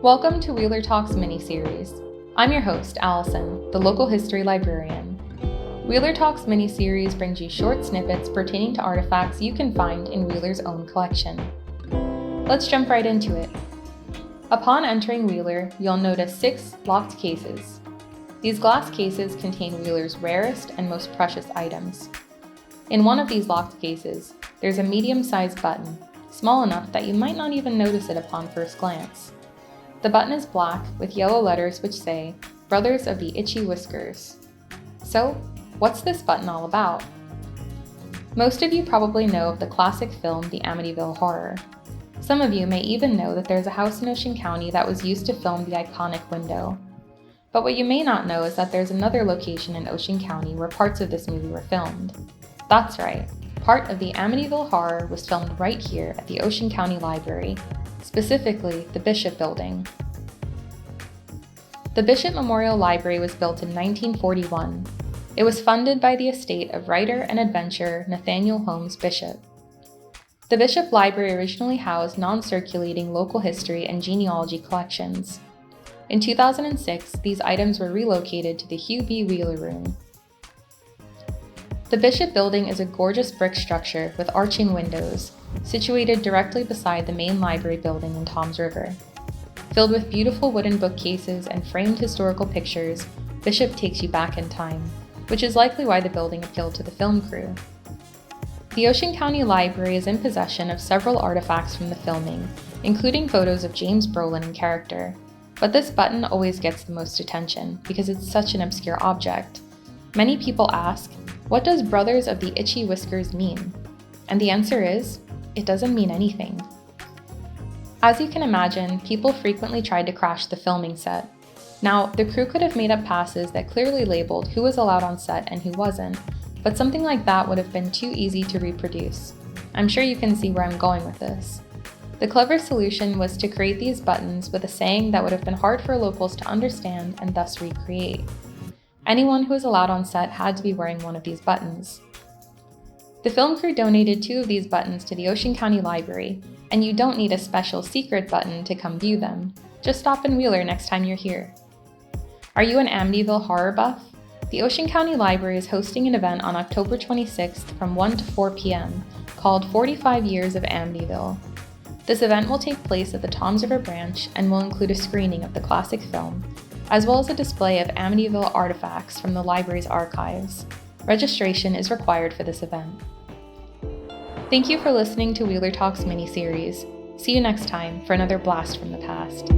Welcome to Wheeler Talks mini-series. I'm your host, Allison, the local history librarian. Wheeler Talks mini-series brings you short snippets pertaining to artifacts you can find in Wheeler's own collection. Let's jump right into it. Upon entering Wheeler, you'll notice 6 locked cases. These glass cases contain Wheeler's rarest and most precious items. In one of these locked cases, there's a medium-sized button, small enough that you might not even notice it upon first glance. The button is black with yellow letters which say, Brothers of the Itchy Whiskers. So, what's this button all about? Most of you probably know of the classic film The Amityville Horror. Some of you may even know that there's a house in Ocean County that was used to film the iconic window. But what you may not know is that there's another location in Ocean County where parts of this movie were filmed. That's right, part of the Amityville Horror was filmed right here at the Ocean County Library, specifically the Bishop Building. The Bishop Memorial Library was built in 1941. It was funded by the estate of writer and adventurer Nathaniel Holmes Bishop. The Bishop Library originally housed non-circulating local history and genealogy collections. In 2006, these items were relocated to the Hugh B. Wheeler Room. The Bishop Building is a gorgeous brick structure with arching windows, situated directly beside the main library building in Toms River. Filled with beautiful wooden bookcases and framed historical pictures, Bishop takes you back in time, which is likely why the building appealed to the film crew. The Ocean County Library is in possession of several artifacts from the filming, including photos of James Brolin in character. But this button always gets the most attention because it's such an obscure object. Many people ask, what does Brothers of the Itchy Whiskers mean? And the answer is, it doesn't mean anything. As you can imagine, people frequently tried to crash the filming set. Now, the crew could have made up passes that clearly labeled who was allowed on set and who wasn't, but something like that would have been too easy to reproduce. I'm sure you can see where I'm going with this. The clever solution was to create these buttons with a saying that would have been hard for locals to understand and thus recreate. Anyone who was allowed on set had to be wearing one of these buttons. The film crew donated 2 of these buttons to the Ocean County Library, and you don't need a special secret button to come view them. Just stop in Wheeler next time you're here. Are you an Amityville horror buff? The Ocean County Library is hosting an event on October 26th from 1 to 4 p.m. called 45 Years of Amityville. This event will take place at the Toms River Branch and will include a screening of the classic film, as well as a display of Amityville artifacts from the library's archives. Registration is required for this event. Thank you for listening to Wheeler Talks mini-series. See you next time for another blast from the past.